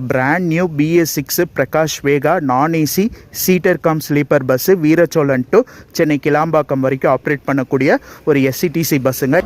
Brand new BS6 Prakash Vega non AC seater cum sleeper bus Veerachozhan to Chennai Kilambakkam வரைக்கும் operate பண்ணக்கூடிய ஒரு SCTC பஸ்ஸுங்க.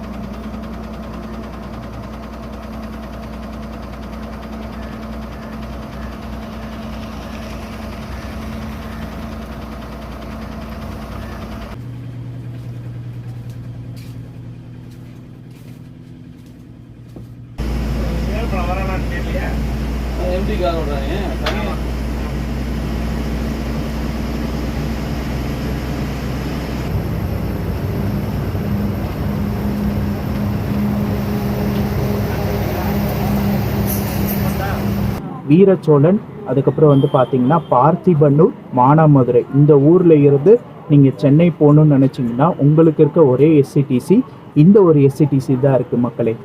Veerachozhan அதுக்கப்புறம் வந்து பார்த்தீங்கன்னா பார்த்திபன்னூர் மானாமதுரை இந்த ஊரில் இருந்து நீங்கள் சென்னை போகணுன்னு நினச்சிங்கன்னா உங்களுக்கு இருக்க ஒரே SCTC இந்த ஒரு SCTC தான் இருக்குது மக்களே.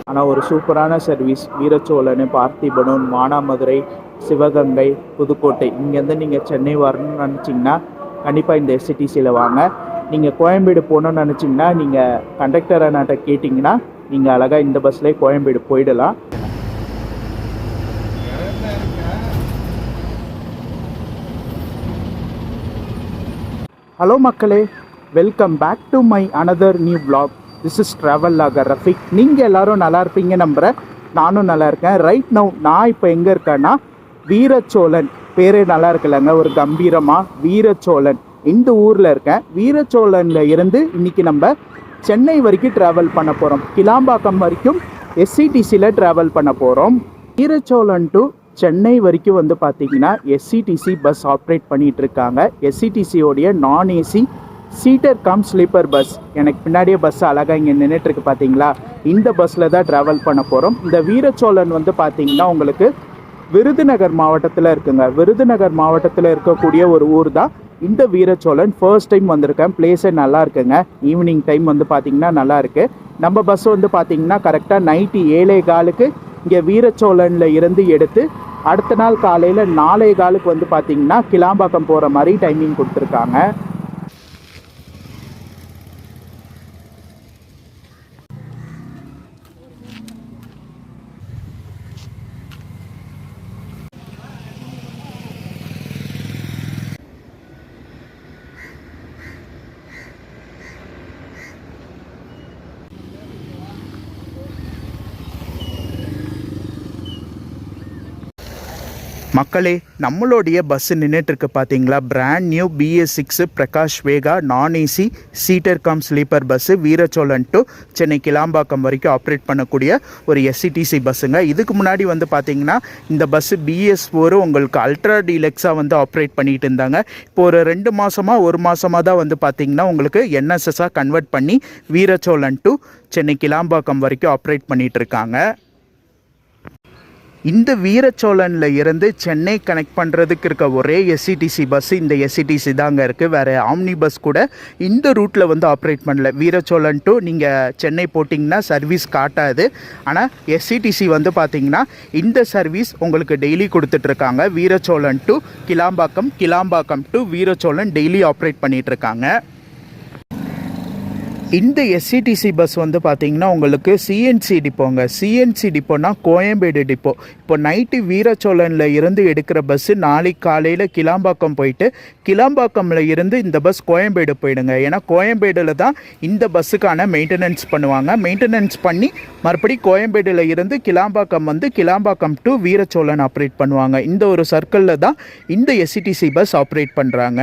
ஆனால் ஒரு சூப்பரான சர்வீஸ். வீரச்சோழன், பார்த்திபனூர், மானாமதுரை, சிவகங்கை, புதுக்கோட்டை இங்கேருந்து நீங்கள் சென்னை வரணும்னு நினச்சிங்கன்னா கண்டிப்பாக இந்த SCTCயில் வாங்க. நீங்கள் கோயம்பேடு போகணுன்னு நினச்சிங்கன்னா நீங்கள் கண்டக்டர் அண்ணாட்ட கேட்டிங்கன்னா நீங்கள் அழகாக இந்த பஸ்லேயே கோயம்பேடு போயிடலாம். ஹலோ மக்களே, welcome back to my another new vlog. This is travel logger Rafiq. நீங்கள் எல்லோரும் நல்லா இருப்பீங்க நம்புகிறேன். நானும் நல்லா இருக்கேன். ரைட் நவ் நான் இப்போ எங்கே இருக்கேன்னா வீரச்சோழன், பேரே நல்லா இருக்குல்லங்க, ஒரு கம்பீரமாக வீரச்சோழன் இந்த ஊரில் இருக்கேன். வீரச்சோழனில் இருந்து இன்றைக்கி நம்ம சென்னை வரைக்கும் ட்ராவல் பண்ண போகிறோம். கிளாம்பாக்கம் வரைக்கும் SCTCயில் ட்ராவல் பண்ண போகிறோம். வீரச்சோழன் டு சென்னை வரைக்கும் வந்து பார்த்திங்கன்னா SCTC பஸ் ஆப்ரேட் பண்ணிகிட்ருக்காங்க. SCTCயோடைய நான் AC seater cum sleeper bus. எனக்கு பின்னாடியே பஸ் அழகாக இங்கே நின்றுட்டுருக்கு பார்த்தீங்களா, இந்த பஸ்ஸில் தான் ட்ராவல் பண்ண போகிறோம். இந்த வீரச்சோழன் வந்து பார்த்திங்கன்னா உங்களுக்கு விருதுநகர் மாவட்டத்தில் இருக்குங்க. விருதுநகர் மாவட்டத்தில் இருக்கக்கூடிய ஒரு ஊர் தான் இந்த வீரச்சோழன். ஃபர்ஸ்ட் டைம் வந்திருக்கேன். பிளேஸே நல்லா இருக்குங்க. ஈவினிங் டைம் வந்து பார்த்திங்கன்னா நல்லா இருக்குது. நம்ம பஸ் வந்து பார்த்திங்கன்னா கரெக்டாக நைட்டு 7:15 இங்கே வீரச்சோழனில் இருந்து எடுத்து அடுத்த நாள் காலையில் 4:15 வந்து பார்த்திங்கன்னா கிளாம்பாக்கம் போகிற மாதிரி டைமிங் கொடுத்துருக்காங்க. மக்களே, நம்மளுடைய பஸ்ஸு நின்றுட்டுருக்கு பார்த்தீங்களா, brand new BS6 Prakash Vega non AC seater cum sleeper bus Veerachozhan to Chennai Kilambakkam வரைக்கும் ஆப்ரேட் பண்ணக்கூடிய ஒரு SCTC பஸ்ஸுங்க. இதுக்கு முன்னாடி வந்து பார்த்தீங்கன்னா இந்த பஸ்ஸு BS4 உங்களுக்கு அல்ட்ரா டீலக்ஸாக வந்து ஆப்ரேட் பண்ணிகிட்டு இருந்தாங்க. இப்போ ஒரு 2 மாதமாக 1 மாதமாக தான் வந்து பார்த்திங்கன்னா உங்களுக்கு NSSஆக கன்வெர்ட் பண்ணி வீரச்சோழன் டு சென்னை கிளாம்பாக்கம் வரைக்கும் ஆப்ரேட் பண்ணிகிட்டு இருக்காங்க. இந்த வீரச்சோழனில் இருந்து சென்னை கனெக்ட் பண்ணுறதுக்கு இருக்க ஒரே SCTC பஸ்ஸு இந்த SCTC தாங்க இருக்குது. வேறு ஆம்னி பஸ் கூட இந்த ரூட்டில் வந்து ஆப்ரேட் பண்ணல. வீரச்சோழன் டு நீங்கள் சென்னை போட்டிங்கன்னா சர்வீஸ் காட்டாது. ஆனால் SCTC வந்து பார்த்திங்கன்னா இந்த சர்வீஸ் உங்களுக்கு டெய்லி கொடுத்துட்ருக்காங்க. Veerachozhan to Kilambakkam, Kilambakkam to Veerachozhan daily operate பண்ணிகிட்ருக்காங்க. இந்த SCTC பஸ் வந்து பார்த்திங்கன்னா உங்களுக்கு CNC டிப்போங்க. CNC டிப்போனா கோயம்பேடு டிப்போ. இப்போ நைட்டு வீரச்சோழனில் இருந்து எடுக்கிற பஸ்ஸு நாளைக்கு காலையில் கிளாம்பாக்கம் போயிட்டு கிளாம்பாக்கமில் இருந்து இந்த பஸ் கோயம்பேடு போயிடுங்க. ஏன்னா கோயம்பேடில் தான் இந்த பஸ்ஸுக்கான மெயின்டெனன்ஸ் பண்ணுவாங்க. மெயின்டெனன்ஸ் பண்ணி மறுபடி கோயம்பேடில் இருந்து கிளாம்பாக்கம் வந்து கிளாம்பாக்கம் டு வீரச்சோழன் ஆப்ரேட் பண்ணுவாங்க. இந்த ஒரு சர்க்கிளில் தான் இந்த SCTC பஸ் ஆப்ரேட் பண்ணுறாங்க.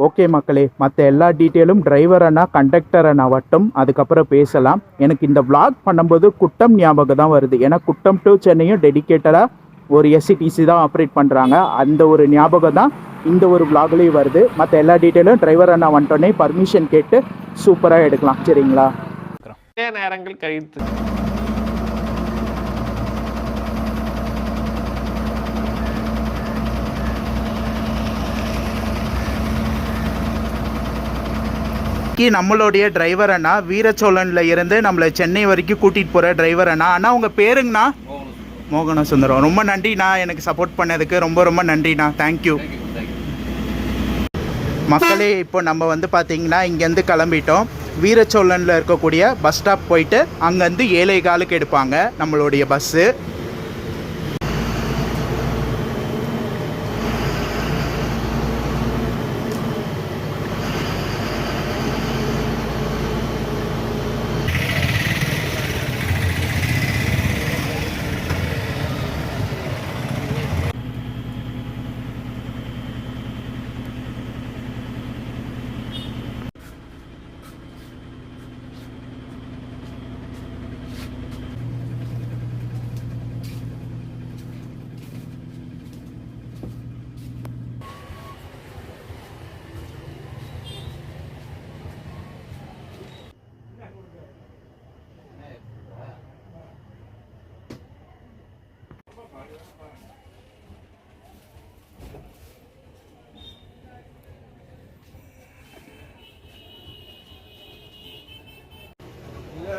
ஓகே மக்களே, மற்ற எல்லா டீட்டெயிலும் டிரைவர் அண்ணா கண்டக்டர் அண்ணா வட்டும் அதுக்கப்புறம் பேசலாம். எனக்கு இந்த vlog பண்ணும்போது குட்டம் ஞாபகம் தான் வருது. ஏன்னா குட்டம் டு சென்னையும் டெடிக்கேட்டடாக ஒரு SCTC தான் ஆப்ரேட் பண்ணுறாங்க. அந்த ஒரு ஞாபகம் தான் இந்த ஒரு vlogலேயும் வருது. மற்ற எல்லா டீட்டெயிலும் டிரைவர் அண்ணா வந்துட்டோன்னே பர்மிஷன் கேட்டு சூப்பராக எடுக்கலாம். சரிங்களா? நேரங்கள் கழித்து நம்மளுடைய டிரைவர் அண்ணா வீரச்சோழன்ல இருந்து நம்மளை சென்னை வரைக்கும் கூட்டிகிட்டு போகிற டிரைவர் அண்ணா. அண்ணா உங்கள் பேருங்கண்ணா? மோகன சுந்தரம். ரொம்ப நன்றிண்ணா, எனக்கு சப்போர்ட் பண்ணதுக்கு ரொம்ப ரொம்ப நன்றிண்ணா. தேங்க்யூ. மக்களே, இப்போ நம்ம வந்து பார்த்திங்கன்னா இங்கேருந்து கிளம்பிட்டோம். வீரச்சோழனில் இருக்கக்கூடிய பஸ் ஸ்டாப் போயிட்டு அங்கேருந்து 7:15 எடுப்பாங்க நம்மளுடைய பஸ்ஸு.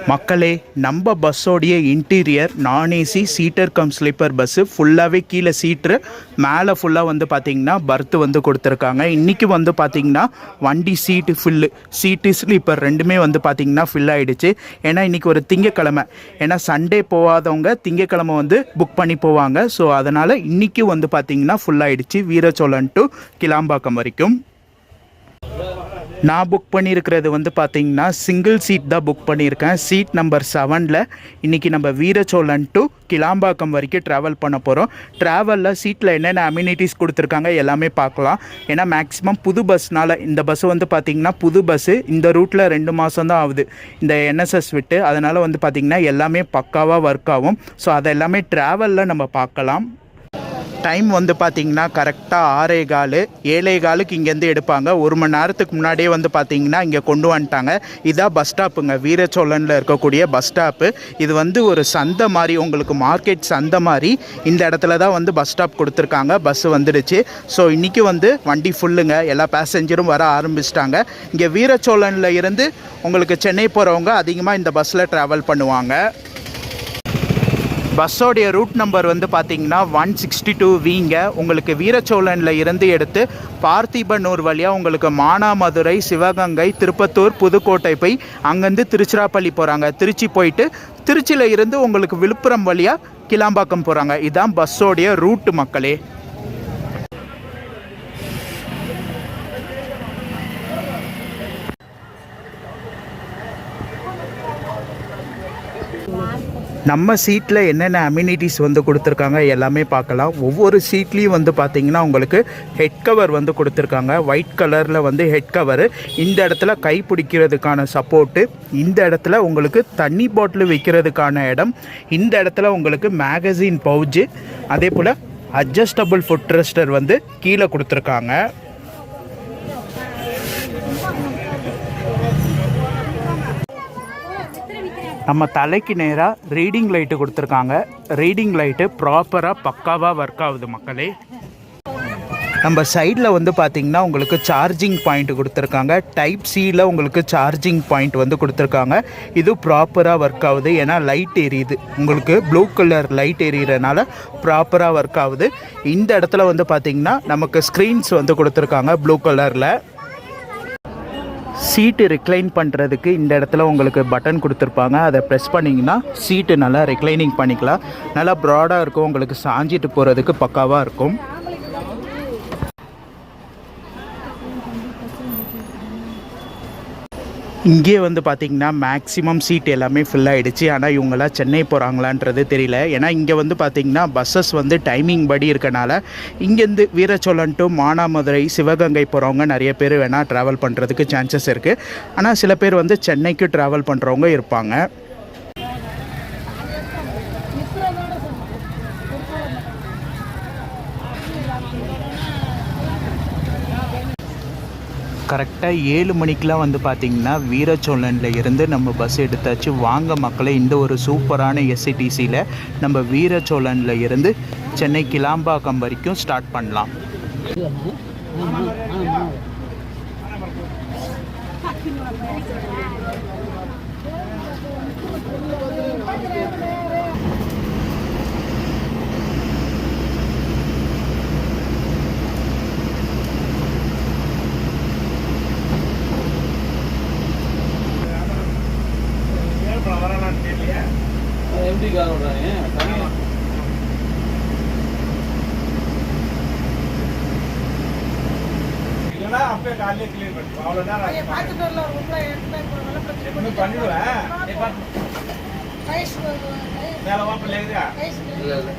மக்களே, நம்ம பஸ்ஸோடைய இன்டீரியர் நான் AC seater cum sleeper bus. ஃபுல்லாகவே கீழே சீட்ரு, மேலே ஃபுல்லாக வந்து பார்த்திங்கன்னா பர்த்து வந்து கொடுத்துருக்காங்க. இன்றைக்கி வந்து பார்த்திங்கன்னா வண்டி சீட்டு ஃபுல்லு, சீட்டு ஸ்லீப்பர் ரெண்டுமே வந்து பார்த்திங்கன்னா ஃபில் ஆகிடுச்சு. ஏன்னா இன்றைக்கி ஒரு திங்கக்கிழமை, ஏன்னா சண்டே போகாதவங்க திங்கக்கிழமை வந்து புக் பண்ணி போவாங்க. ஸோ அதனால் இன்றைக்கி வந்து பார்த்திங்கன்னா ஃபுல் ஆகிடுச்சு வீரச்சோழன் டு கிளாம்பாக்கம் வரைக்கும். நான் புக் பண்ணியிருக்கிறது வந்து பார்த்திங்கன்னா சிங்கிள் சீட் தான் புக் பண்ணியிருக்கேன். சீட் நம்பர் 7ல் இன்றைக்கி நம்ம வீரச்சோழன் டு கிளாம்பாக்கம் வரைக்கும் ட்ராவல் பண்ண போகிறோம். ட்ராவலில் சீட்டில் என்னென்ன அம்யூனிட்டிஸ் கொடுத்துருக்காங்க எல்லாமே பார்க்கலாம். ஏன்னா மேக்ஸிமம் புது பஸ்னால், இந்த பஸ்ஸு வந்து பார்த்திங்கன்னா புது பஸ்ஸு, இந்த ரூட்டில் 2 மாதம் தான் ஆகுது இந்த NSS விட்டு. அதனால் வந்து பார்த்திங்கன்னா எல்லாமே பக்காவாக ஒர்க் ஆகும். ஸோ அதை எல்லாமே ட்ராவலில் நம்ம பார்க்கலாம். டைம் வந்து பார்த்திங்கன்னா கரெக்டாக 6:15 7:15 இங்கேருந்து எடுப்பாங்க. 1 மணி நேரத்துக்கு முன்னாடியே வந்து பார்த்திங்கன்னா இங்கே கொண்டு வந்துட்டாங்க. இதான் பஸ் ஸ்டாப்புங்க, வீரச்சோழனில் இருக்கக்கூடிய பஸ் ஸ்டாப்பு. இது வந்து ஒரு சந்தை மாதிரி, உங்களுக்கு மார்க்கெட் சந்தை மாதிரி இந்த இடத்துல தான் வந்து பஸ் ஸ்டாப் கொடுத்துருக்காங்க. பஸ்ஸு வந்துடுச்சு. ஸோ இன்றைக்கி வந்து வண்டி ஃபுல்லுங்க, எல்லா பேசஞ்சரும் வர ஆரம்பிச்சிட்டாங்க. இங்கே வீரச்சோழனில் இருந்து உங்களுக்கு சென்னை போகிறவங்க அதிகமாக இந்த பஸ்ஸில் ட்ராவல் பண்ணுவாங்க. பஸ்ஸோடைய ரூட் நம்பர் வந்து பார்த்திங்கன்னா 162Vங்க. உங்களுக்கு வீரச்சோழனில் இருந்து எடுத்து பார்த்திபனூர் வழியாக உங்களுக்கு மானாமதுரை, சிவகங்கை, திருப்பத்தூர், புதுக்கோட்டை போய் அங்கேருந்து திருச்சிராப்பள்ளி போகிறாங்க. திருச்சி போயிட்டு திருச்சியில் இருந்து உங்களுக்கு விழுப்புரம் வழியாக கிளாம்பாக்கம் போகிறாங்க. இதுதான் பஸ்ஸோடைய ரூட்டு மக்களே. நம்ம சீட்டில் என்னென்ன அம்யூனிட்டிஸ் வந்து கொடுத்துருக்காங்க எல்லாமே பார்க்கலாம். ஒவ்வொரு சீட்லேயும் வந்து பார்த்திங்கன்னா உங்களுக்கு ஹெட் கவர் வந்து கொடுத்துருக்காங்க. ஒயிட் கலரில் வந்து ஹெட் கவரு. இந்த இடத்துல கை பிடிக்கிறதுக்கான சப்போர்ட்டு, இந்த இடத்துல உங்களுக்கு தண்ணி பாட்டில் வைக்கிறதுக்கான இடம், இந்த இடத்துல உங்களுக்கு மேகசின் பவுச்சு, அதே போல் அட்ஜஸ்டபிள் ஃபுட் ரெஸ்டர் வந்து கீழே கொடுத்துருக்காங்க. நம்ம தலைக்கு நேராக ரீடிங் லைட்டு கொடுத்துருக்காங்க. ரீடிங் லைட்டு ப்ராப்பராக பக்காவாக ஒர்க் ஆகுது மக்களே. நம்ம சைடில் வந்து பார்த்திங்கன்னா உங்களுக்கு சார்ஜிங் பாயிண்ட் கொடுத்துருக்காங்க. டைப் சியில் உங்களுக்கு சார்ஜிங் பாயிண்ட் வந்து கொடுத்துருக்காங்க. இது ப்ராப்பராக ஒர்க் ஆகுது. ஏன்னா லைட் எரியுது, உங்களுக்கு ப்ளூ கலர் லைட் எரியறதுனால ப்ராப்பராக ஒர்க் ஆகுது. இந்த இடத்துல வந்து பார்த்திங்கன்னா நமக்கு ஸ்க்ரீன்ஸ் வந்து கொடுத்துருக்காங்க ப்ளூ கலரில். சீட்டு ரிக்ளைன் பண்ணுறதுக்கு இந்த இடத்துல உங்களுக்கு பட்டன் கொடுத்துருப்பாங்க. அதை ப்ரெஸ் பண்ணிங்கன்னா சீட்டு நல்லா ரிக்ளைனிங் பண்ணிக்கலாம். நல்லா ப்ராடாக இருக்கும், உங்களுக்கு சாஞ்சிட்டு போகிறதுக்கு பக்காவாக இருக்கும். இங்கே வந்து பார்த்திங்கன்னா மேக்ஸிமம் சீட் எல்லாமே ஃபில் ஆகிடுச்சு. ஆனால் இவங்களாம் சென்னை போகிறாங்களான்றது தெரியல. ஏன்னா இங்கே வந்து பார்த்திங்கன்னா பஸ்ஸஸ் வந்து டைமிங் படி இருக்கனால இங்கேருந்து வீரச்சோழன் டு மானாமதுரை, சிவகங்கை போகிறவங்க நிறைய பேர் வேணால் ட்ராவல் பண்ணுறதுக்கு சான்சஸ் இருக்குது. ஆனால் சில பேர் வந்து சென்னைக்கு ட்ராவல் பண்ணுறவங்க இருப்பாங்க. கரெக்டாக 7 மணிக்கெலாம் வந்து பார்த்திங்கன்னா வீரச்சோழனில் இருந்து நம்ம பஸ் எடுத்தாச்சு. வாங்க மக்களை, இந்த ஒரு சூப்பரான SITCயில் நம்ம வீரச்சோழனில் இருந்து சென்னை கிளாம்பாக்கம் வரைக்கும் ஸ்டார்ட் பண்ணலாம். எப்படி கார் விடுறாங்க இல்லைன்னா அப்பயே காலையிலே கிளீன் பண்ணுவோம் அவ்வளோதான் பண்ணிடுவேன் வேலை வாப்பில் இல்லையா இல்லை இல்லை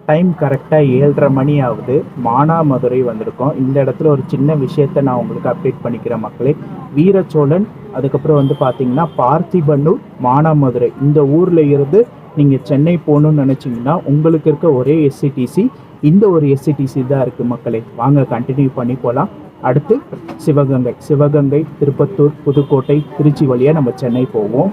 டைம் கரெக்டாக 7:30 மணி ஆகுது. மானாமதுரை வந்திருக்கோம். இந்த இடத்துல ஒரு சின்ன விஷயத்தை நான் உங்களுக்கு அப்டேட் பண்ணிக்கிறேன் மக்களே. வீரச்சோழன், அதுக்கப்புறம் வந்து பார்த்தீங்கன்னா பார்த்திபனூர், மானாமதுரை, இந்த ஊரில் இருந்து நீங்கள் சென்னை போகணுன்னு நினச்சிங்கன்னா உங்களுக்கு இருக்க ஒரே எஸ்சிடிசி இந்த ஒரு எஸ்சிடிசி தான் இருக்குது மக்களே. வாங்க கண்டினியூ பண்ணி போகலாம். அடுத்து சிவகங்கை, திருப்பத்தூர், புதுக்கோட்டை, திருச்சி வழியாக நம்ம சென்னை போவோம்.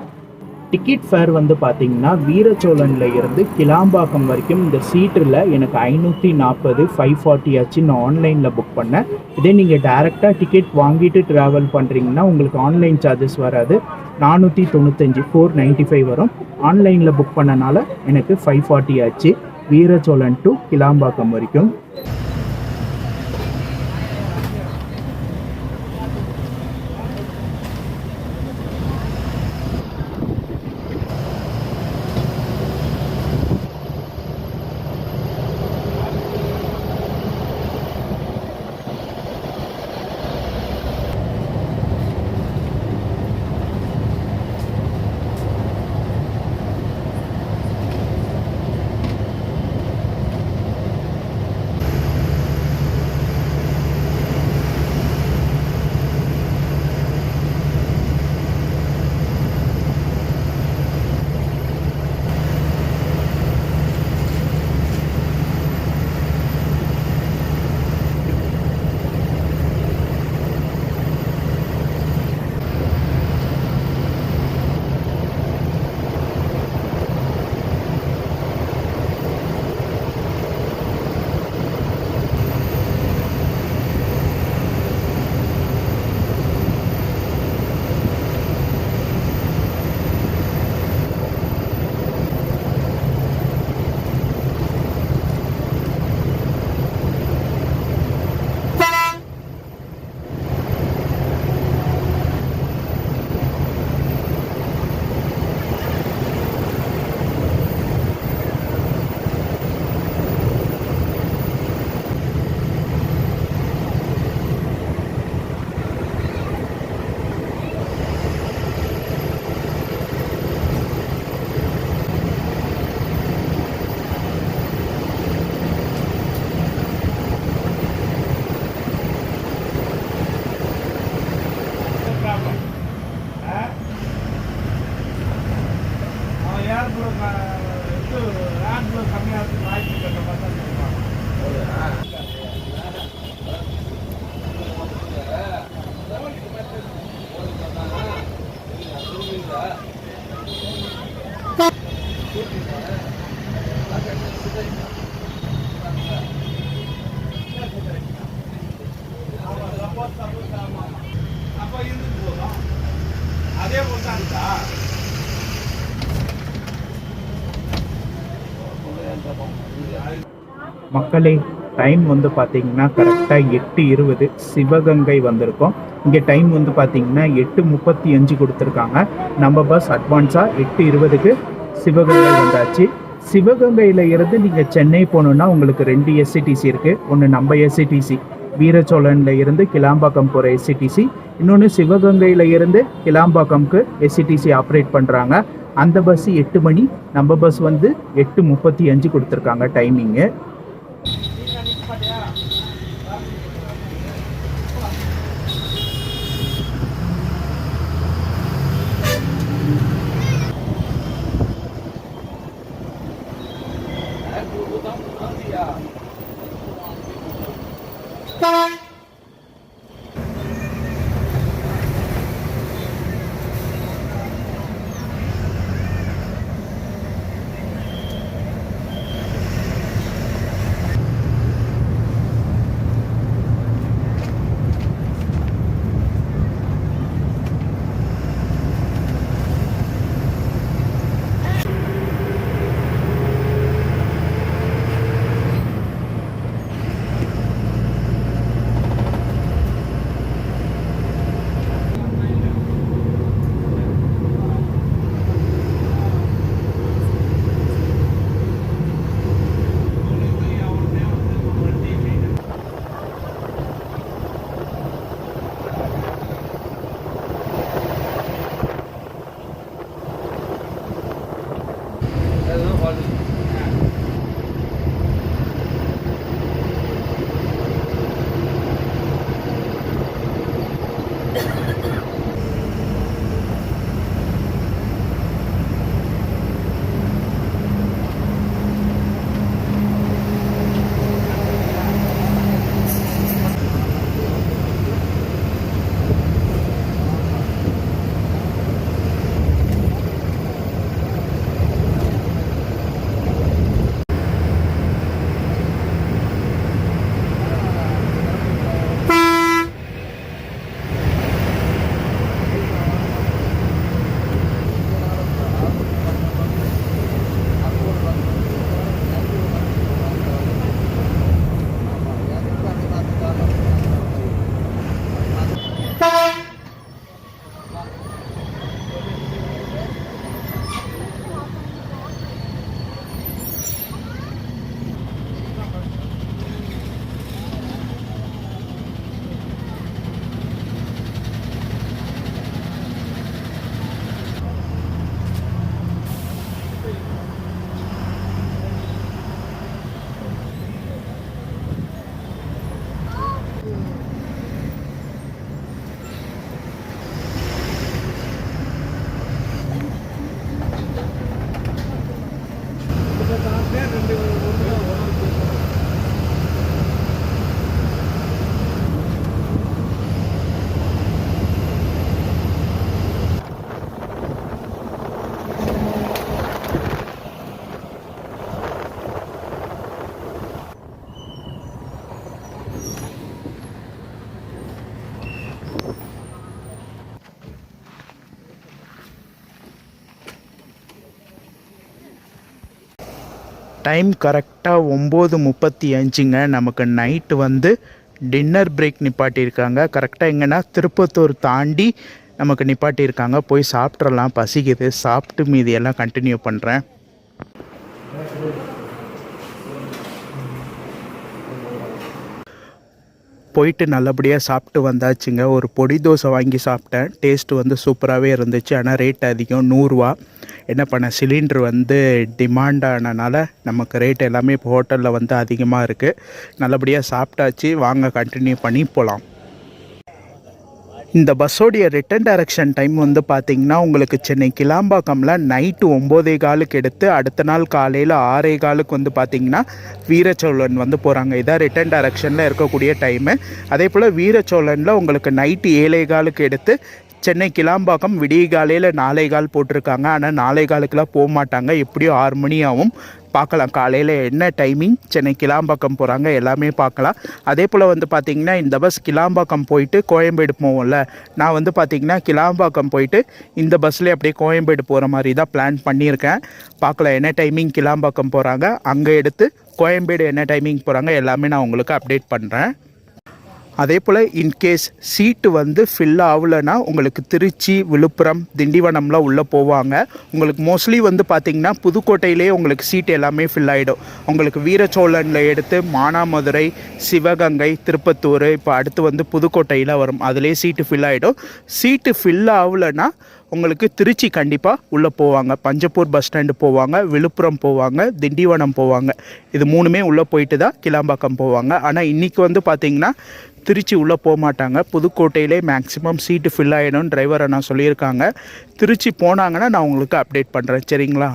டிக்கெட் ஃபேர் வந்து பார்த்தீங்கன்னா வீரச்சோழனில் இருந்து கிளாம்பாக்கம் வரைக்கும் இந்த சீட்டில் எனக்கு 540 540 ஆச்சு. நான் ஆன்லைனில் புக் பண்ணேன். இதே நீங்கள் டேரெக்டாக டிக்கெட் வாங்கிட்டு ட்ராவல் பண்ணுறீங்கன்னா உங்களுக்கு ஆன்லைன் சார்ஜஸ் வராது. 495 495 வரும். ஆன்லைனில் புக் பண்ணனால எனக்கு 540 ஆச்சு வீரச்சோழன் டு கிளாம்பாக்கம் வரைக்கும். மக்களே, டைம் வந்து பார்த்தீங்கன்னா கரெக்டாக 8:20 சிவகங்கை வந்திருக்கோம். இங்கே டைம் வந்து பார்த்தீங்கன்னா 8:35 கொடுத்துருக்காங்க. நம்ம பஸ் அட்வான்ஸாக 8:20க்கு சிவகங்கை வந்தாச்சு. சிவகங்கையில் இருந்து நீங்கள் சென்னை போகணுன்னா உங்களுக்கு 2 எஸ்சிடிசி இருக்குது. ஒன்று நம்ம எஸ்சிடிசி வீரச்சோழனில் இருந்து கிளாம்பாக்கம் போகிற எஸ்சிடிசி, இன்னொன்று சிவகங்கையில் இருந்து கிளாம்பாக்கம்க்கு எஸ்சிடிசி ஆப்ரேட் பண்ணுறாங்க. அந்த பஸ் 8 மணி, நம்ம பஸ் வந்து 8:35 கொடுத்துருக்காங்க டைமிங்கு. டைம் கரெக்டாக 9:35ங்க. நமக்கு நைட்டு வந்து டின்னர் பிரேக் நிப்பாட்டியிருக்காங்க. கரெக்டாக எங்கன்னா திருப்பத்தூர் தாண்டி நமக்கு நிப்பாட்டியிருக்காங்க. போய் சாப்பிட்றலாம், பசிக்குது. சாப்பிட்டு மீதி எல்லாம் கண்டினியூ பண்ணுறேன். போயிட்டு நல்லபடியாக சாப்பிட்டு வந்தாச்சுங்க. ஒரு பொடி தோசை வாங்கி சாப்பிட்டேன். டேஸ்ட்டு வந்து சூப்பராகவே இருந்துச்சு. ஆனால் ரேட் அதிகம், 100 ரூபா. என்ன பண்ண, சிலிண்டர் வந்து டிமாண்ட் ஆனனால நமக்கு ரேட் எல்லாமே இப்போ ஹோட்டலில் வந்து அதிகமாக இருக்குது. நல்லபடியாக சாப்பிட்டாச்சு. வாங்க கண்டினியூ பண்ணி போகலாம். இந்த பஸ்ஸோடைய ரிட்டன் டைரக்ஷன் டைம் வந்து பார்த்திங்கன்னா உங்களுக்கு சென்னை கிளாம்பாக்கமில் நைட்டு 9:15 எடுத்து அடுத்த நாள் காலையில் 6:15 வந்து பார்த்திங்கன்னா வீரச்சோழன் வந்து போகிறாங்க. இதான் ரிட்டன் டைரக்ஷனில் இருக்கக்கூடிய டைமு. அதே போல் வீரச்சோழனில் உங்களுக்கு நைட்டு 7:15 எடுத்து சென்னை கிளாம்பாக்கம் விடிய காலையில் 4:15 போட்டிருக்காங்க. ஆனால் 4:15க்குலாம் போக மாட்டாங்க. எப்படியும் 6 மணி ஆகும். பார்க்கலாம் காலையில் என்ன டைமிங் சென்னை கிளாம்பாக்கம் போகிறாங்க எல்லாமே பார்க்கலாம். அதே போல் வந்து பார்த்திங்கன்னா இந்த பஸ் கிளாம்பாக்கம் போயிட்டு கோயம்பேடு போவோம்ல, நான் வந்து பார்த்திங்கன்னா கிளாம்பாக்கம் போயிட்டு இந்த பஸ்லேயே அப்படியே கோயம்பேடு போகிற மாதிரி தான் பிளான் பண்ணியிருக்கேன். பார்க்கலாம் என்ன டைமிங் கிளாம்பாக்கம் போகிறாங்க. அங்கே எடுத்து கோயம்பேடு என்ன டைமிங் போகிறாங்க எல்லாமே நான் உங்களுக்கு அப்டேட் பண்ணுறேன். அதே போல் இன்கேஸ் சீட்டு வந்து ஃபில் ஆகலைன்னா உங்களுக்கு திருச்சி, விழுப்புரம், திண்டிவனம்லாம் உள்ளே போவாங்க. உங்களுக்கு மோஸ்ட்லி வந்து பார்த்திங்கன்னா புதுக்கோட்டையிலே உங்களுக்கு சீட்டு எல்லாமே ஃபில் ஆகிடும். உங்களுக்கு வீரச்சோழனில் எடுத்து மானாமதுரை, சிவகங்கை, திருப்பத்தூர், இப்போ அடுத்து வந்து புதுக்கோட்டையில் வரும். அதிலே சீட்டு ஃபில் ஆகிடும். சீட்டு ஃபில் ஆகலைன்னா உங்களுக்கு திருச்சி கண்டிப்பாக உள்ளே போவாங்க, பஞ்சப்பூர் பஸ் ஸ்டாண்டு போவாங்க, விழுப்புரம் போவாங்க, திண்டிவனம் போவாங்க. இது 3மே உள்ளே போயிட்டு தான் கிளாம்பாக்கம் போவாங்க. ஆனால் இன்றைக்கி வந்து பார்த்திங்கன்னா திருச்சி உள்ளே போக மாட்டாங்க. புதுக்கோட்டையிலே மேக்ஸிமம் சீட்டு ஃபில் ஆகிடும் டிரைவரை நான் சொல்லியிருக்காங்க. திருச்சி போனாங்கன்னா நான் உங்களுக்கு அப்டேட் பண்ணுறேன். சரிங்களா?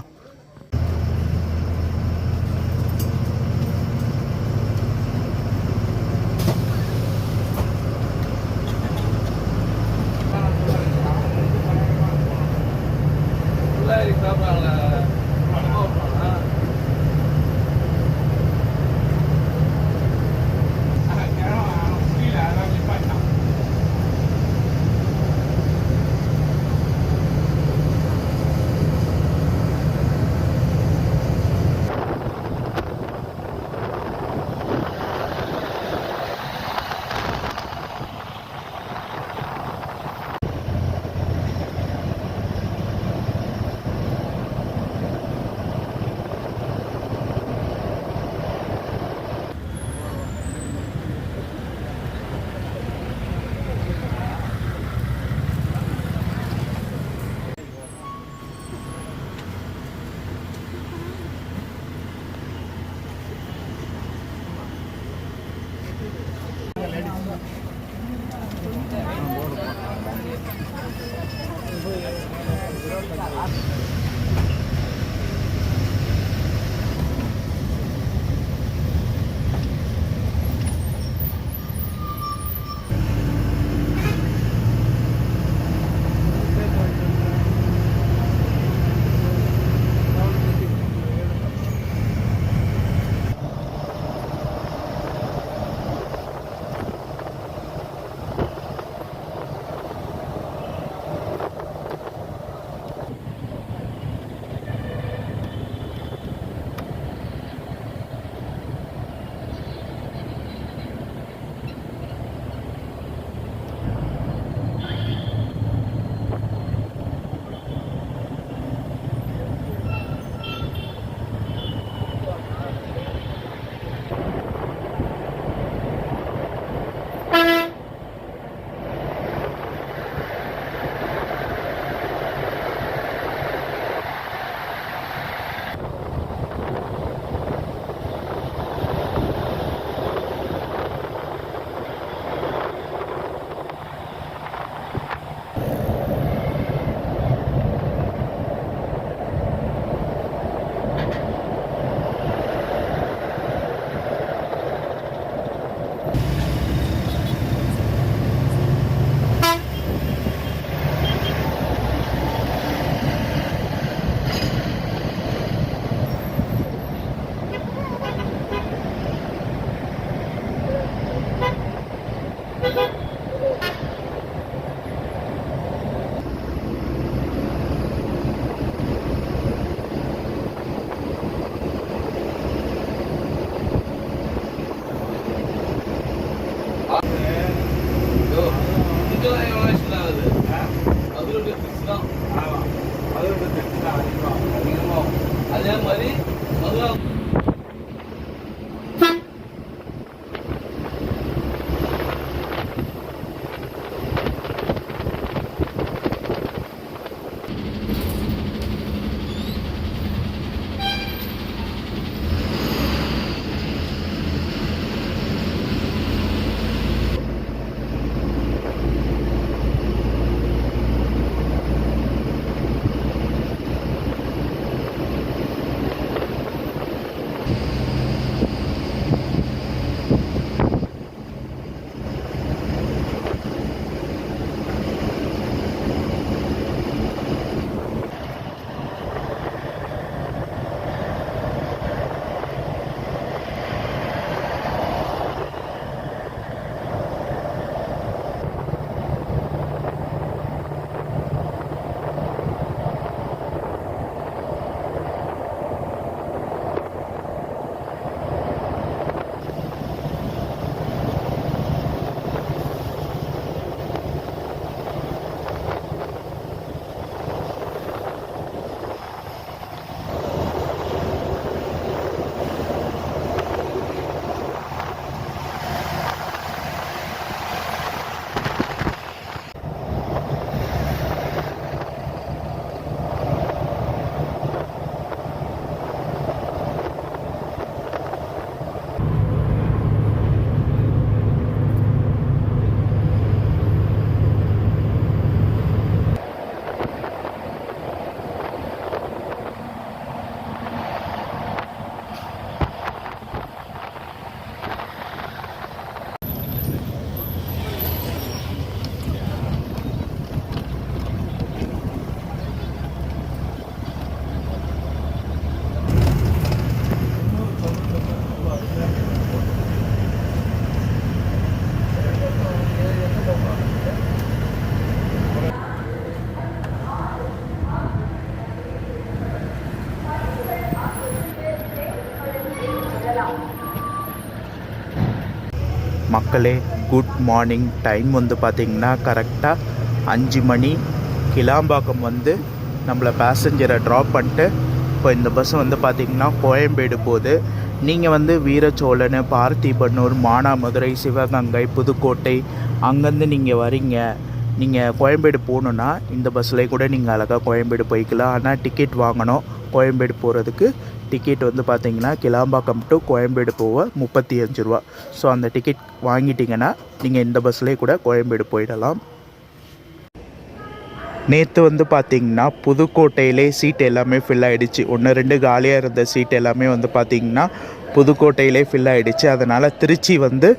மக்களே குட் மார்னிங். டைம் வந்து பார்த்திங்கன்னா கரெக்டாக 5 மணி. கிளாம்பாக்கம் வந்து நம்மளை பேசஞ்சரை ட்ராப் பண்ணிட்டு இப்போ இந்த பஸ் வந்து பார்த்திங்கன்னா கோயம்பேடு போகுது. நீங்கள் வந்து வீரச்சோழன், பார்த்திபனூர், மானாமதுரை, சிவகங்கை, புதுக்கோட்டை அங்கேருந்து நீங்கள் வரீங்க, நீங்கள் கோயம்பேடு போகணுன்னா இந்த பஸ்ஸில் கூட நீங்கள் அழகாக கோயம்பேடு போய்க்கலாம். ஆனால் டிக்கெட் வாங்கணும். கோயம்பேடு போகிறதுக்கு டிக்கெட் வந்து பார்த்திங்கன்னா கிளாம்பாக்கம் டு கோயம்பேடு போக 35 ரூபா. ஸோ அந்த டிக்கெட் வாங்கிட்டிங்கன்னா நீங்கள் இந்த பஸ்ஸிலே கூட கோயம்பேடு போயிடலாம். நேற்று வந்து பார்த்திங்கன்னா புதுக்கோட்டையிலே சீட் எல்லாமே ஃபில் ஆகிடுச்சு. 1-2 காலியாக இருந்த சீட் எல்லாமே வந்து பார்த்திங்கன்னா புதுக்கோட்டையிலே ஃபில் ஆகிடுச்சு. அதனால் திருச்சி வந்து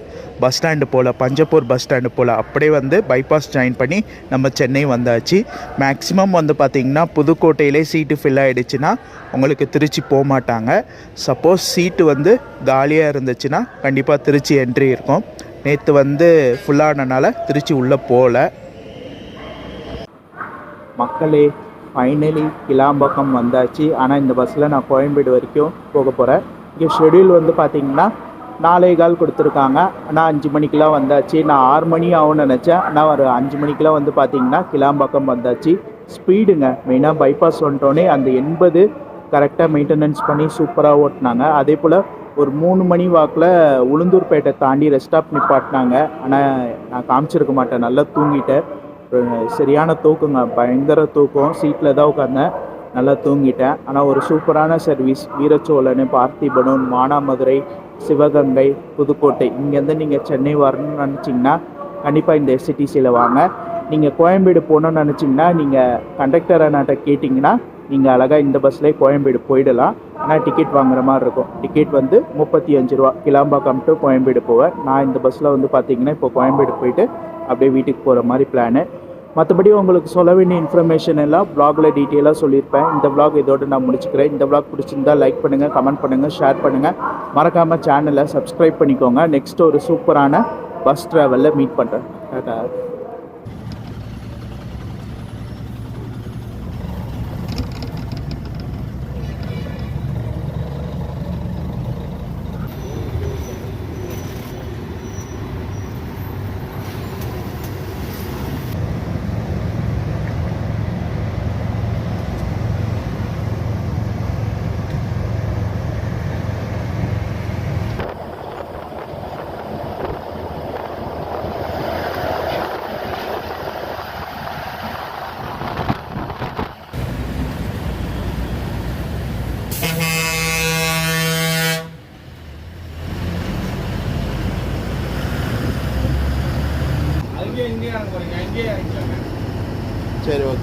பஸ் ஸ்டாண்டு போல், பஞ்சப்பூர் பஸ் ஸ்டாண்டு போல் அப்படியே வந்து பைபாஸ் ஜாயின் பண்ணி நம்ம சென்னை வந்தாச்சு. மேக்ஸிமம் வந்து பார்த்திங்கன்னா புதுக்கோட்டையிலே சீட்டு ஃபில் ஆகிடுச்சுன்னா உங்களுக்கு திருச்சி போக மாட்டாங்க. சப்போஸ் சீட்டு வந்து காலியாக இருந்துச்சுன்னா கண்டிப்பாக திருச்சி என்ட்ரி இருக்கும். நேற்று வந்து ஃபுல்லானனால திருச்சி உள்ளே போகல. மக்களே ஃபைனலி கிளாம்பாக்கம் வந்தாச்சு. ஆனால் இந்த பஸ்ஸில் நான் கோயம்பேடு வரைக்கும் போக போகிறேன். இங்கே ஷெடியூல் வந்து பார்த்திங்கன்னா 4:15 கொடுத்துருக்காங்க. ஆனால் 5 மணிக்கெலாம் வந்தாச்சு. நான் 6 மணி ஆகும்னு நினச்சேன். ஆனால் ஒரு 5 மணிக்கெலாம் வந்து பார்த்திங்கன்னா கிளாம்பாக்கம் வந்தாச்சு. ஸ்பீடுங்க, மெயினாக பைபாஸ் வந்துட்டோன்னே அந்த 80 கரெக்டாக மெயின்டெனன்ஸ் பண்ணி சூப்பராக ஓட்டினாங்க. அதே போல் ஒரு 3 மணி வாக்கில் உளுந்தூர்பேட்டை தாண்டி ரெஸ்ட் ஸ்டாப் நிப்பாட்டினாங்க. ஆனால் நான் காமிச்சிருக்க மாட்டேன், நல்லா தூங்கிட்டேன். சரியான தூக்குங்க, பயங்கர தூக்கம். சீட்டில் தான் உட்காந்தேன், நல்லா தூங்கிட்டேன். ஆனால் ஒரு சூப்பரான சர்வீஸ். வீரச்சோழன், பார்த்திபனூர், மானாமதுரை, சிவகங்கை, புதுக்கோட்டை இங்கேருந்து நீங்கள் சென்னை வரணும்னு நினச்சிங்கன்னா கண்டிப்பாக இந்த எஸ்சிடிசியில் வாங்க. நீங்கள் கோயம்பேடு போகணுன்னு நினச்சிங்கன்னா நீங்கள் கண்டக்டர் அண்ணாட்ட கேட்டிங்கன்னா நீங்கள் அழகாக இந்த பஸ்லேயே கோயம்பேடு போயிடலாம். ஆனால் டிக்கெட் வாங்குற மாதிரி இருக்கும். டிக்கெட் வந்து 35 ரூபா. கிளாம்பாக்கம் டு கோயம்பேடு போவேன். நான் இந்த பஸ்ஸில் வந்து பார்த்திங்கன்னா இப்போ கோயம்பேடு போயிட்டு அப்படியே வீட்டுக்கு போகிற மாதிரி பிளானு. மற்றபடி உங்களுக்கு சொல்ல வேண்டிய இன்ஃபர்மேஷன் எல்லாம் வ்ளாகில் டீட்டெயிலாக சொல்லியிருப்பேன். இந்த வ்ளாக் இதோடு நான் முடிச்சுக்கிறேன். இந்த வ்ளாக் பிடிச்சிருந்தா லைக் பண்ணுங்கள், கமெண்ட் பண்ணுங்கள், ஷேர் பண்ணுங்கள். மறக்காமல் சேனலை சப்ஸ்கிரைப் பண்ணிக்கோங்க. நெக்ஸ்ட் ஒரு சூப்பரான பஸ் ட்ராவலில் மீட் பண்ணுறேன். டாடா. அங்கேயே இறங்க போறீங்க, அங்கேயே இறங்கிக்கோங்க. சரி, ஓகே.